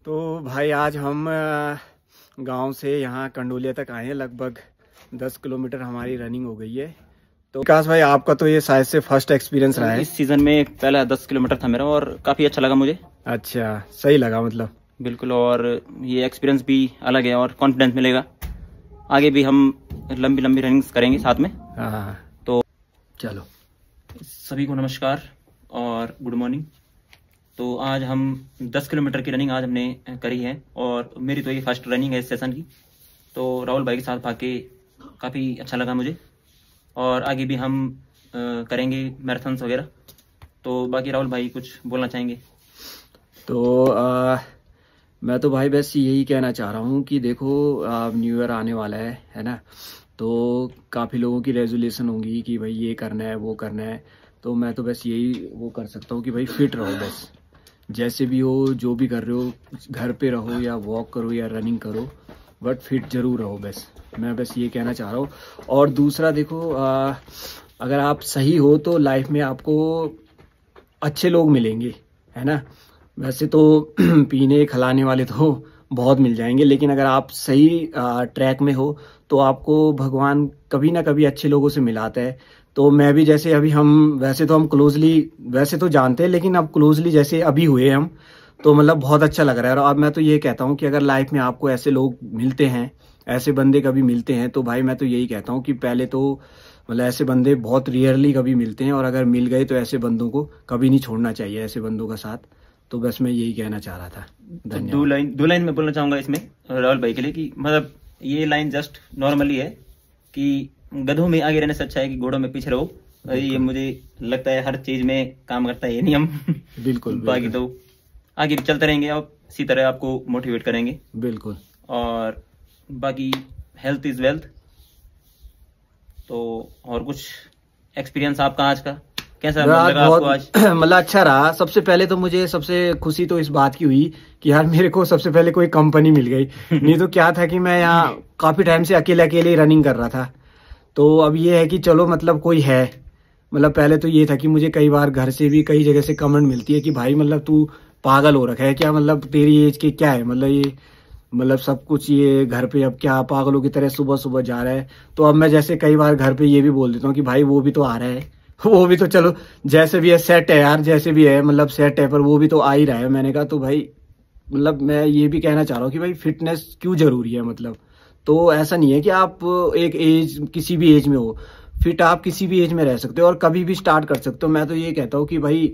तो भाई आज हम गांव से यहाँ कंडोलिया तक आए हैं। लगभग 10 किलोमीटर हमारी रनिंग हो गई है। तो विकास भाई, आपका तो ये शायद से फर्स्ट एक्सपीरियंस रहा है। इस सीजन में पहला 10 किलोमीटर था मेरा और काफ़ी अच्छा लगा मुझे। अच्छा, सही लगा मतलब। बिल्कुल, और ये एक्सपीरियंस भी अलग है और कॉन्फिडेंस मिलेगा। आगे भी हम लंबी लंबी रनिंग्स करेंगे साथ में। हाँ, तो चलो। सभी को नमस्कार और गुड मॉर्निंग। तो आज हम 10 किलोमीटर की रनिंग आज हमने करी है और मेरी तो ये फर्स्ट रनिंग है इस सेशन की। तो राहुल भाई के साथ भाग काफ़ी अच्छा लगा मुझे और आगे भी हम करेंगे मैराथन्स वगैरह। तो बाकी राहुल भाई कुछ बोलना चाहेंगे? तो मैं तो भाई बस यही कहना चाह रहा हूँ कि देखो, न्यू ईयर आने वाला है ना। तो काफ़ी लोगों की रेजोल्यूशन होंगी कि भाई ये करना है वो करना है। तो मैं तो बस यही वो कर सकता हूँ कि भाई फिट रहो बस। जैसे भी हो, जो भी कर रहे हो, घर पे रहो या वॉक करो या रनिंग करो, बट फिट जरूर रहो बस। मैं बस ये कहना चाह रहा हूँ। और दूसरा देखो, अगर आप सही हो तो लाइफ में आपको अच्छे लोग मिलेंगे, है ना। वैसे तो पीने खिलाने वाले तो बहुत मिल जाएंगे, लेकिन अगर आप सही ट्रैक में हो तो आपको भगवान कभी ना कभी अच्छे लोगों से मिलाता है। तो मैं भी जैसे अभी हम वैसे तो हम क्लोजली वैसे तो जानते हैं, लेकिन अब क्लोजली जैसे अभी हुए हम, तो मतलब बहुत अच्छा लग रहा है। और अब मैं तो ये कहता हूँ कि अगर लाइफ में आपको ऐसे लोग मिलते हैं, ऐसे बंदे कभी मिलते हैं, तो भाई मैं तो यही कहता हूँ कि पहले तो मतलब ऐसे बंदे बहुत रेयरली कभी मिलते हैं, और अगर मिल गए तो ऐसे बंदों को कभी नहीं छोड़ना चाहिए, ऐसे बंदों का साथ। तो बस मैं यही कहना चाह रहा था। तो धन्यवाद। दो लाइन में बोलना चाहूंगा इसमें राहुल भाई के लिए कि मतलब ये लाइन जस्ट नॉर्मली है कि गधों में आगे रहने से अच्छा है कि घोड़ों में पीछे रहो। ये मुझे लगता है हर चीज में काम करता है ये नियम। बिल्कुल बाकी तो आगे भी चलते रहेंगे और इसी तरह आपको मोटिवेट करेंगे। बिल्कुल। और बाकी हेल्थ इज वेल्थ। तो और कुछ एक्सपीरियंस आपका आज का कैसा लगा आपको आज? मतलब अच्छा रहा। सबसे पहले तो मुझे सबसे खुशी तो इस बात की हुई कि यार मेरे को सबसे पहले कोई कंपनी मिल गई। नहीं तो क्या था कि मैं यहाँ काफी टाइम से अकेले अकेले ही रनिंग कर रहा था। तो अब ये है कि चलो मतलब कोई है। मतलब पहले तो ये था कि मुझे कई बार घर से भी कई जगह से कमेंट मिलती है कि भाई मतलब तू पागल हो रखा है क्या, मतलब तेरी एज के क्या है, मतलब ये मतलब सब कुछ ये घर पे अब क्या पागलों की तरह सुबह सुबह जा रहा है। तो अब मैं जैसे कई बार घर पे ये भी बोल देता हूँ कि भाई वो भी तो आ रहा है। वो भी तो चलो जैसे भी है सेट है यार, जैसे भी है मतलब सेट है, पर वो भी तो आ ही रहा है। मैंने कहा तो भाई मतलब मैं ये भी कहना चाह रहा हूँ कि भाई फिटनेस क्यों जरूरी है मतलब। तो ऐसा नहीं है कि आप एक एज किसी भी एज में हो, फिट आप किसी भी एज में रह सकते हो और कभी भी स्टार्ट कर सकते हो। मैं तो ये कहता हूँ कि भाई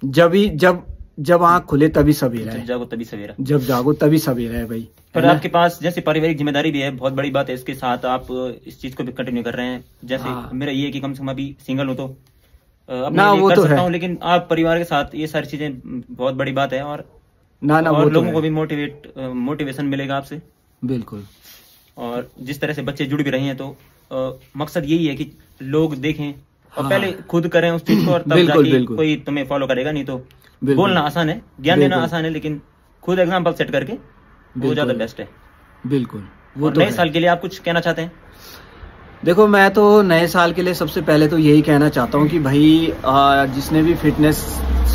जब जब आंख खुले तभी सवेरा है, जब जागो तभी सवेरा। जब जागो तभी सवेरा है भाई। पर आपके पास जैसे पारिवारिक जिम्मेदारी भी है, बहुत बड़ी बात है। इसके साथ आप इस चीज को भी कंटिन्यू कर रहे हैं। जैसे मेरा ये है कि कम से कम अभी सिंगल हूं तो अपने ना लिए वो कर तो सकता है हूं, लेकिन आप परिवार के साथ ये सारी चीजें बहुत बड़ी बात है। और ना वो तो लोगों है। को भी मोटिवेशन मिलेगा आपसे। बिल्कुल। और जिस तरह से बच्चे जुड़ भी रहे हैं तो मकसद यही है कि लोग देखें और पहले खुद करें उस चीज को, और तब बिल्कुल, जाके बिल्कुल। कोई तुम्हें फॉलो करेगा। नहीं तो बिल्कुल। बोलना आसान है, ज्ञान देना बिल्कुल। आसान है, लेकिन खुद एग्जाम्पल सेट करके वो ज्यादा बिल्कुल। बेस्ट है। बिल्कुल वो और तो नए है। साल के लिए आप कुछ कहना चाहते हैं? देखो मैं तो नए साल के लिए सबसे पहले तो यही कहना चाहता हूँ कि भाई जिसने भी फिटनेस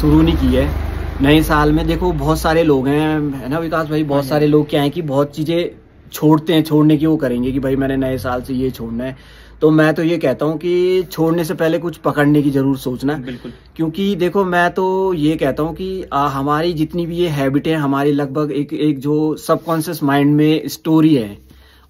शुरू नहीं की है नए साल में, देखो बहुत सारे लोग हैं, है ना विकास भाई, बहुत सारे लोग क्या है कि बहुत चीजें छोड़ते हैं, छोड़ने की वो करेंगे कि भाई मैंने नए साल से ये छोड़ना है। तो मैं तो ये कहता हूँ कि छोड़ने से पहले कुछ पकड़ने की जरूर सोचना। बिल्कुल। क्योंकि देखो मैं तो ये कहता हूँ कि हमारी जितनी भी ये हैबिट है, हमारी लगभग एक जो सबकॉन्शियस माइंड में स्टोरी है,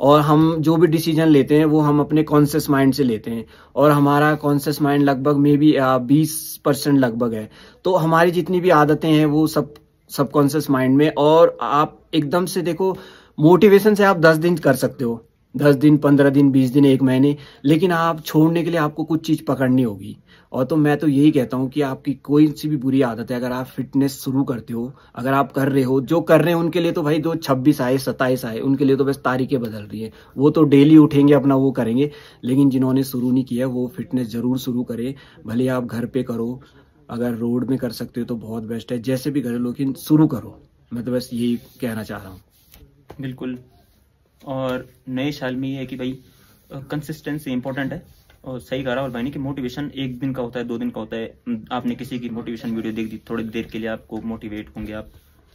और हम जो भी डिसीजन लेते हैं वो हम अपने कॉन्शियस माइंड से लेते हैं। और हमारा कॉन्शियस माइंड लगभग मे बी 20% लगभग है। तो हमारी जितनी भी आदतें हैं वो सब सबकॉन्शियस माइंड में। और आप एकदम से देखो, मोटिवेशन से आप 10 दिन कर सकते हो, 10 दिन, 15 दिन, 20 दिन, 1 महीने, लेकिन आप छोड़ने के लिए आपको कुछ चीज पकड़नी होगी। और तो मैं तो यही कहता हूँ कि आपकी कोई सी भी बुरी आदत है, अगर आप फिटनेस शुरू करते हो, अगर आप कर रहे हो, जो कर रहे हैं उनके लिए तो भाई जो 26 आए 27 आए उनके लिए तो बस तारीखें बदल रही है। वो तो डेली उठेंगे अपना वो करेंगे, लेकिन जिन्होंने शुरू नहीं किया वो फिटनेस जरूर शुरू करें। भले आप घर पे करो, अगर रोड में कर सकते हो तो बहुत बेस्ट है, जैसे भी करो लेकिन शुरू करो। मैं तो बस यही कहना चाह रहा हूँ। बिल्कुल। और नए साल में ये है कि भाई कंसिस्टेंसी इंपॉर्टेंट है। और सही कहा राहुल भाई ने कि मोटिवेशन 1 दिन का होता है, 2 दिन का होता है। आपने किसी की मोटिवेशन वीडियो देख दी, थोड़ी देर के लिए आपको मोटिवेट होंगे आप,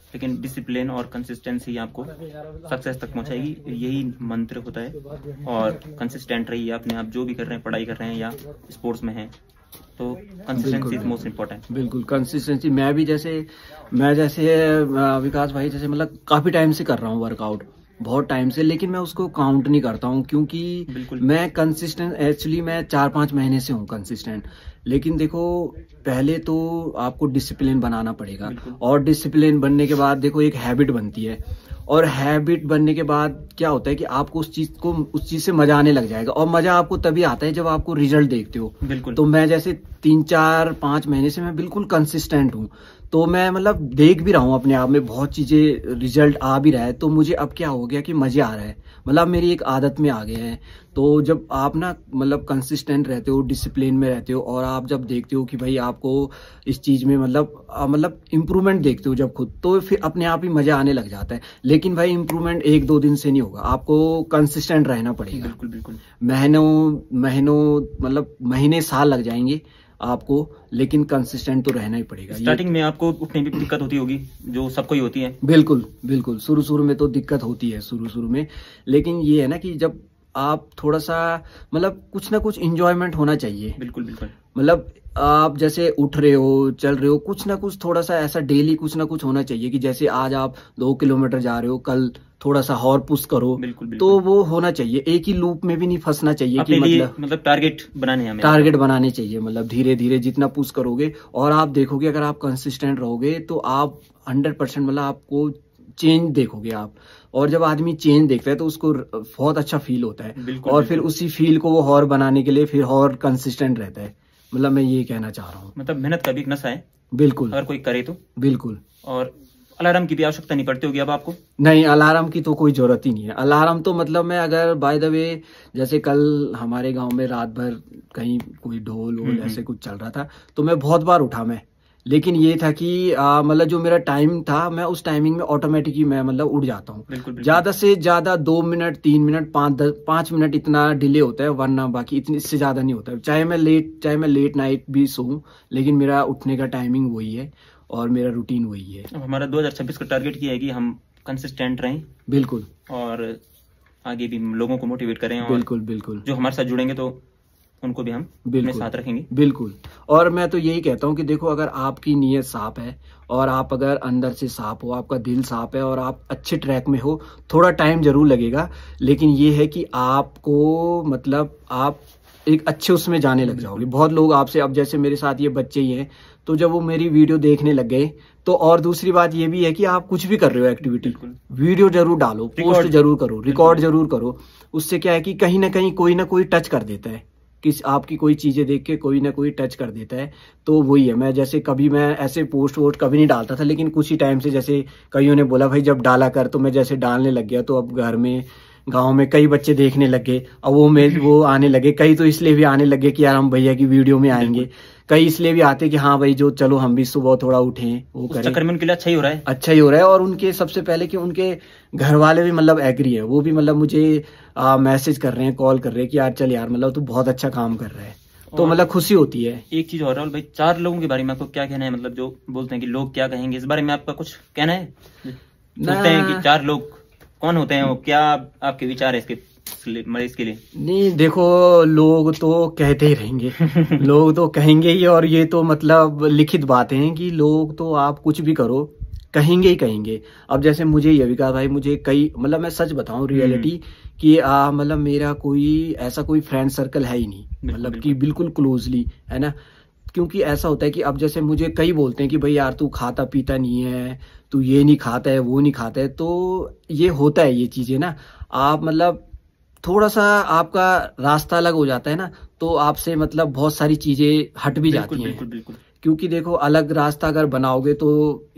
लेकिन डिसिप्लिन और कंसिस्टेंसी आपको सक्सेस तक पहुंचाएगी। यही मंत्र होता है। और कंसिस्टेंट रहिए, अपने आप जो भी कर रहे हैं, पढ़ाई कर रहे हैं या स्पोर्ट्स में हैं, तो कंसिस्टेंसी इज मोस्ट इम्पोर्टेंट। बिल्कुल कंसिस्टेंसी। मैं जैसे विकास भाई जैसे मतलब काफी टाइम से कर रहा हूँ वर्कआउट, बहुत टाइम से, लेकिन मैं उसको काउंट नहीं करता हूँ क्योंकि मैं कंसिस्टेंट, एक्चुअली मैं 4-5 महीने से हूँ कंसिस्टेंट। लेकिन देखो पहले तो आपको डिसिप्लिन बनाना पड़ेगा, और डिसिप्लिन बनने के बाद देखो एक हैबिट बनती है, और हैबिट बनने के बाद क्या होता है कि आपको उस चीज से मजा आने लग जाएगा, और मजा आपको तभी आता है जब आपको रिजल्ट देखते हो। बिल्कुल। तो मैं जैसे 3-4-5 महीने से मैं बिल्कुल कंसिस्टेंट हूँ, तो मैं मतलब देख भी रहा हूँ अपने आप में बहुत चीजें, रिजल्ट आ भी रहा है, तो मुझे अब क्या हो गया कि मजे आ रहा है, मतलब मेरी एक आदत में आ गया है। तो जब आप ना मतलब कंसिस्टेंट रहते हो, डिसिप्लिन में रहते हो, और आप जब देखते हो कि भाई आपको इस चीज में मतलब इम्प्रूवमेंट देखते हो जब खुद, तो फिर अपने आप ही मजा आने लग जाता है। लेकिन भाई इम्प्रूवमेंट 1-2 दिन से नहीं होगा, आपको कंसिस्टेंट रहना पड़ेगा। बिल्कुल बिल्कुल। महीनों मतलब महीने साल लग जाएंगे आपको, लेकिन कंसिस्टेंट तो रहना ही पड़ेगा। स्टार्टिंग में आपको उठने में दिक्कत होती होगी, जो सबको ही होती है। बिल्कुल बिल्कुल, शुरू में तो दिक्कत होती है शुरू में, लेकिन ये है ना कि जब आप थोड़ा सा मतलब कुछ ना कुछ इंजॉयमेंट होना चाहिए। बिल्कुल बिल्कुल। मतलब आप जैसे उठ रहे हो, चल रहे हो, कुछ ना कुछ थोड़ा सा ऐसा डेली कुछ ना कुछ होना चाहिए कि जैसे आज आप 2 किलोमीटर जा रहे हो, कल थोड़ा सा और पुश करो। बिल्कुल बिल्कुल। तो वो होना चाहिए, एक ही लूप में भी नहीं फंसना चाहिए कि मतलब टारगेट बनाने चाहिए, मतलब धीरे धीरे जितना पुश करोगे, और आप देखोगे अगर आप कंसिस्टेंट रहोगे तो आप 100% मतलब आपको चेंज देखोगे आप। और जब आदमी चेंज देखता है तो उसको बहुत अच्छा फील होता है, और फिर उसी फील को वो और बनाने के लिए फिर और कंसिस्टेंट रहता है। मतलब मैं ये कहना चाह रहा हूँ, मतलब मेहनत का भी एक नशा है। बिल्कुल, अगर कोई करे तो बिल्कुल। और अलार्म की भी आवश्यकता नहीं पड़ती होगी अब आपको? नहीं, अलार्म की तो कोई जरूरत ही नहीं है। अलार्म तो मतलब मैं अगर बाय द वे, जैसे कल हमारे गांव में रात भर कहीं कोई ढोल वोल ऐसे कुछ चल रहा था, तो मैं बहुत बार उठा मैं, लेकिन ये था कि मतलब जो मेरा टाइम था, मैं उस टाइमिंग में ऑटोमेटिक ही मैं मतलब उठ जाता हूँ। ज्यादा से ज्यादा 2 मिनट, 3 मिनट, 5 मिनट इतना डिले होता है, वरना बाकी इतनी इससे ज्यादा नहीं होता है। चाहे मैं लेट नाइट भी सोऊं, लेकिन मेरा उठने का टाइमिंग वही है और मेरा रूटीन वही है। अब हमारा 2026 का टारगेट ये है कि हम कंसिस्टेंट रहें। बिल्कुल। और आगे भी लोगों को मोटिवेट करें, और बिल्कुल बिल्कुल, जो हमारे साथ जुड़ेंगे तो उनको भी हम अपने साथ रखेंगे। बिल्कुल। और मैं तो यही कहता हूँ कि देखो, अगर आपकी नीयत साफ है, और आप अगर अंदर से साफ हो, आपका दिल साफ है, और आप अच्छे ट्रैक में हो, थोड़ा टाइम जरूर लगेगा, लेकिन ये है कि आपको मतलब आप एक अच्छे उसमें जाने लग जाओगे। बहुत लोग आपसे, अब जैसे मेरे साथ ये बच्चे ही हैं, तो जब वो मेरी वीडियो देखने लग गए, तो और दूसरी बात ये भी है कि आप कुछ भी कर रहे हो एक्टिविटी, वीडियो जरूर डालो, पोस्ट जरूर करो, रिकॉर्ड जरूर करो। उससे क्या है कि कहीं ना कहीं कोई ना कोई टच कर देता है, किस आपकी कोई चीजें देख के कोई ना कोई टच कर देता है। तो वही है, मैं जैसे कभी मैं ऐसे पोस्ट वोस्ट कभी नहीं डालता था, लेकिन कुछ ही टाइम से जैसे कईयों ने बोला भाई जब डाला कर, तो मैं जैसे डालने लग गया। तो अब घर में, गांव में कई बच्चे देखने लगे, अब वो आने लगे। कई तो इसलिए भी आने लगे कि यार हम भैया की वीडियो में आएंगे, कई इसलिए भी आते कि हाँ भाई जो चलो हम भी सुबह थोड़ा उठें, वो करें। चक्कर में उनके लिए अच्छा ही हो रहा है, अच्छा ही हो रहा है। और उनके सबसे पहले कि उनके घर वाले भी मतलब एग्री है, वो भी मतलब मुझे मैसेज कर रहे हैं, कॉल कर रहे हैं कि यार चल यार मतलब तू बहुत अच्छा काम कर रहा है, तो मतलब खुशी होती है। एक चीज और राहुल भाई, 4 लोगों के बारे में आपको क्या कहना है? मतलब जो बोलते हैं कि लोग क्या कहेंगे, इस बारे में आपका कुछ कहना है? सोचते हैं कि 4 लोग कौन होते हैं, वो क्या आपके विचार है इसके लिए? नहीं देखो, लोग तो कहते ही रहेंगे लोग तो कहेंगे ही, और ये तो मतलब लिखित बातें हैं कि लोग तो आप कुछ भी करो कहेंगे ही कहेंगे। अब जैसे मुझे ये भी कहा भाई, मुझे कई मतलब मैं सच बताऊं रियलिटी कि मतलब मेरा कोई ऐसा कोई फ्रेंड सर्कल है ही नहीं, मतलब कि बिल्कुल क्लोजली, है ना। क्योंकि ऐसा होता है कि अब जैसे मुझे कई बोलते हैं कि भाई यार तू खाता पीता नहीं है, तू ये नहीं खाता है, वो नहीं खाता है। तो ये होता है, ये चीजें ना, आप मतलब थोड़ा सा आपका रास्ता अलग हो जाता है ना, तो आपसे मतलब बहुत सारी चीजें हट भी जाती हैं। बिल्कुल। क्योंकि देखो, अलग रास्ता अगर बनाओगे तो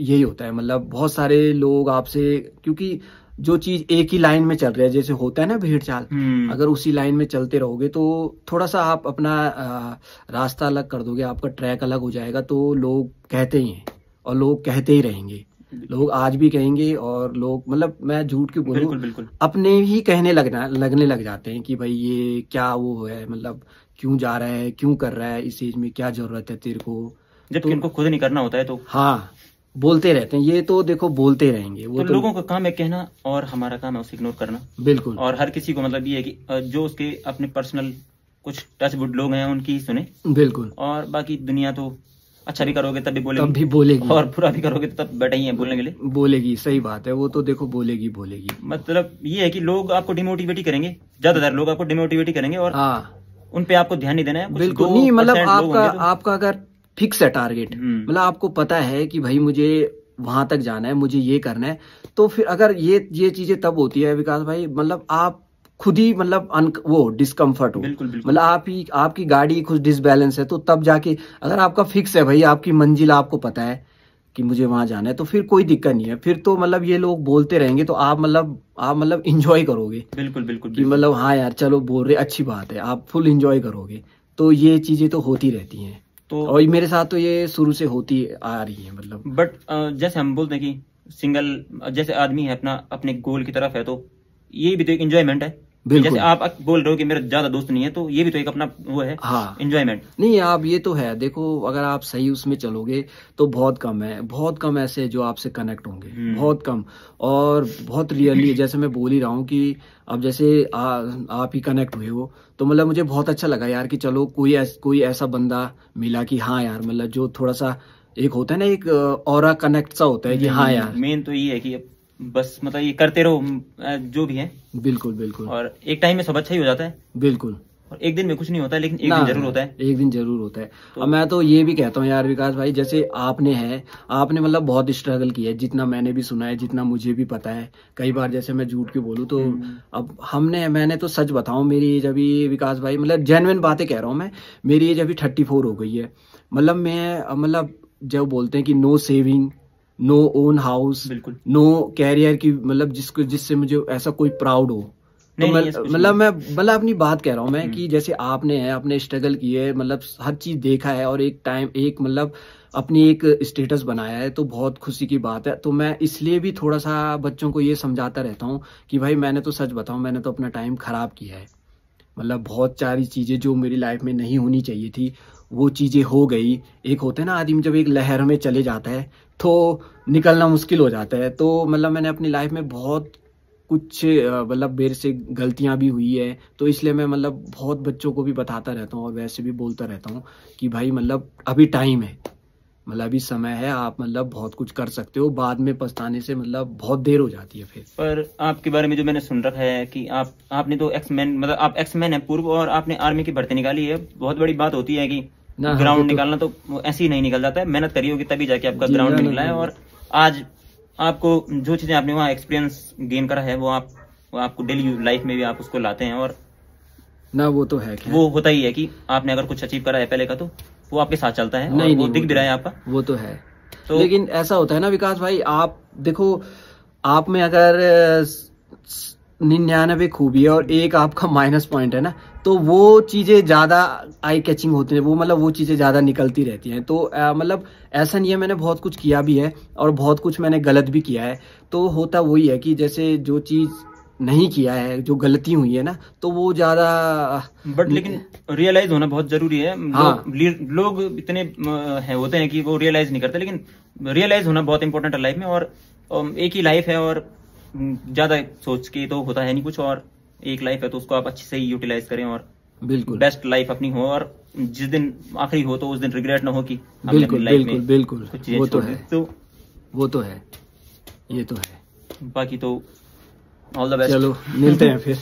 यही होता है, मतलब बहुत सारे लोग आपसे, क्योंकि जो चीज एक ही लाइन में चल रहा है, जैसे होता है ना भीड़ चाल, अगर उसी लाइन में चलते रहोगे तो थोड़ा सा आप अपना रास्ता अलग कर दोगे, आपका ट्रैक अलग हो जाएगा। तो लोग कहते ही हैं, और लोग कहते ही रहेंगे, लोग आज भी कहेंगे। और लोग मतलब मैं झूठ क्यों बोलूं, बिल्कुल। अपने ही कहने लगने लग जाते हैं कि भाई ये क्या वो है, मतलब क्यों जा रहा है, क्यों कर रहा है, इस एज में क्या जरूरत है तेरे को, जबकि उनको खुद नहीं करना होता है। तो हाँ, बोलते रहते हैं, ये तो देखो बोलते रहेंगे वो तो लोगों का काम है कहना और हमारा काम है उसे इग्नोर करना। बिल्कुल। और हर किसी को मतलब ये है कि जो उसके अपने पर्सनल कुछ टचवुड लोग हैं उनकी ही सुने। बिल्कुल। और बाकी दुनिया तो अच्छा भी करोगे तब भी बोलेगी, तब भी बोलेगी, और बुरा भी करोगे तो तब बैठा ही है बोलने के लिए। बोलेगी, सही बात है, वो तो देखो बोलेगी बोलेगी। मतलब ये है कि लोग आपको डिमोटिवेट ही करेंगे, ज्यादातर लोग आपको डिमोटिवेट ही करेंगे और हाँ, उन पे आपको ध्यान नहीं देना है। बिल्कुल नहीं, मतलब 2% लोग होंगे तो आपका अगर फिक्स है टारगेट, मतलब आपको पता है कि भाई मुझे वहां तक जाना है, मुझे ये करना है, तो फिर अगर ये चीजें तब होती है विकास भाई, मतलब आप खुद ही मतलब वो डिस्कम्फर्ट हो, बिल्कुल बिल्कुल। मतलब आपकी गाड़ी कुछ डिसबैलेंस है, तो तब जाके अगर आपका फिक्स है भाई, आपकी मंजिल आपको पता है कि मुझे वहां जाना है, तो फिर कोई दिक्कत नहीं है। फिर तो मतलब ये लोग बोलते रहेंगे तो आप मतलब इंजॉय करोगे। बिल्कुल बिल्कुल कि मतलब हाँ यार चलो बोल रहे, अच्छी बात है, आप फुल इंजॉय करोगे। तो ये चीजें तो होती रहती हैं, तो और मेरे साथ तो ये शुरू से होती आ रही है मतलब। बट जैसे हम बोलते हैं कि सिंगल जैसे आदमी है अपना अपने गोल की तरफ है, तो ये भी तो एक एंजॉयमेंट है। जैसे आप बोल रहे हो कि मेरे ज्यादा दोस्त नहीं है, तो ये भी तो एक अपना वो है, हाँ, एंजॉयमेंट। नहीं आप ये तो है, देखो अगर आप सही उसमें चलोगे तो बहुत कम है, बहुत कम ऐसे जो आपसे कनेक्ट होंगे, बहुत कम। और बहुत रियली जैसे मैं बोल ही रहा हूँ कि अब जैसे आप ही कनेक्ट हुए हो, तो मतलब मुझे बहुत अच्छा लगा यार कि चलो कोई ऐसा बंदा मिला कि हाँ यार, मतलब जो थोड़ा सा एक होता है ना, एक ऑरा कनेक्ट सा होता है कि हाँ यार। मेन तो ये है कि बस मतलब ये करते रहो जो भी है। बिल्कुल बिल्कुल। और एक टाइम में सब अच्छा ही हो जाता है। बिल्कुल। और एक दिन में कुछ नहीं होता है, लेकिन एक दिन जरूर होता है। एक दिन जरूर होता है। अब मैं तो ये भी कहता हूँ यार विकास भाई, जैसे आपने मतलब बहुत स्ट्रगल किया है, जितना मैंने भी सुना है, जितना मुझे भी पता है। कई बार जैसे मैं झूठ क्यों बोलूँ, तो अब मैंने तो सच बताऊं, मेरी एज अभी विकास भाई, मतलब जेन्युइन बातें कह रहा हूँ मैं, मेरी एज अभी 34 हो गई है। मतलब मतलब जब बोलते हैं कि no saving, no own house, no career की, मतलब जिससे मुझे ऐसा कोई प्राउड हो। तो मतलब मैं अपनी बात कह रहा हूँ मैं, कि जैसे आपने स्ट्रगल किए, मतलब हर चीज देखा है, और एक मतलब अपनी एक स्टेटस बनाया है, तो बहुत खुशी की बात है। तो मैं इसलिए भी थोड़ा सा बच्चों को ये समझाता रहता हूँ कि भाई मैंने तो सच बताऊं, मैंने तो अपना टाइम खराब किया है। मतलब बहुत सारी चीजें जो मेरी लाइफ में नहीं होनी चाहिए थी, वो चीजें हो गई। एक होता है ना आदमी जब एक लहर में चले जाता है तो निकलना मुश्किल हो जाता है। तो मतलब मैंने अपनी लाइफ में बहुत कुछ मतलब मेरे से गलतियां भी हुई है, तो इसलिए मैं मतलब बहुत बच्चों को भी बताता रहता हूँ, और वैसे भी बोलता रहता हूँ कि भाई मतलब अभी टाइम है, मतलब अभी समय है, आप मतलब बहुत कुछ कर सकते हो, बाद में पछताने से मतलब बहुत देर हो जाती है फिर। पर आपके बारे में जो मैंने सुन रखा है कि आपने तो एक्समैन, मतलब आप एक्समैन है पूर्व, और आपने आर्मी की भर्ती निकाली है। बहुत बड़ी बात होती है कि ग्राउंड निकालना तो ऐसे ही नहीं निकल जाता है, मेहनत करी होगी तभी जाके आपका ग्राउंड में निकला है। और आज आपको जो चीजें आपने वहाँ एक्सपीरियंस गेन करा है, वो आपको डेली लाइफ में भी आप उसको लाते हैं। और ना वो तो है, वो होता ही है कि आपने अगर कुछ अचीव करा है पहले का, तो वो आपके साथ चलता है, नहीं, वो दिख भी रहा है आपका, वो तो है। तो लेकिन ऐसा होता है ना विकास भाई, आप देखो, आप में अगर 99 खूबी है और एक आपका माइनस पॉइंट है ना, तो वो चीजें ज्यादा आई कैचिंग होती है, वो मतलब वो चीजें ज्यादा निकलती रहती हैं। तो मतलब ऐसा नहीं है, मैंने बहुत कुछ किया भी है और बहुत कुछ मैंने गलत भी किया है। तो होता वही है कि जैसे जो चीज नहीं किया है, जो गलती हुई है ना, तो वो ज्यादा, बट लेकिन रियलाइज होना बहुत जरूरी है। हाँ। लोग इतने होते हैं कि वो रियलाइज नहीं करते, लेकिन रियलाइज होना बहुत इंपॉर्टेंट है लाइफ में। और एक ही लाइफ है, और ज्यादा सोच के तो होता है नहीं कुछ, और एक लाइफ है तो उसको आप अच्छे से यूटिलाइज करें, और बिल्कुल बेस्ट लाइफ अपनी हो, और जिस दिन आखिरी हो तो उस दिन रिग्रेट ना हो कि बिल्कुल बिल्कुल बिल्कुल वो तो है, तो वो तो है, ये तो है। बाकी तो ऑल द बेस्ट। चलो मिलते हैं फिर।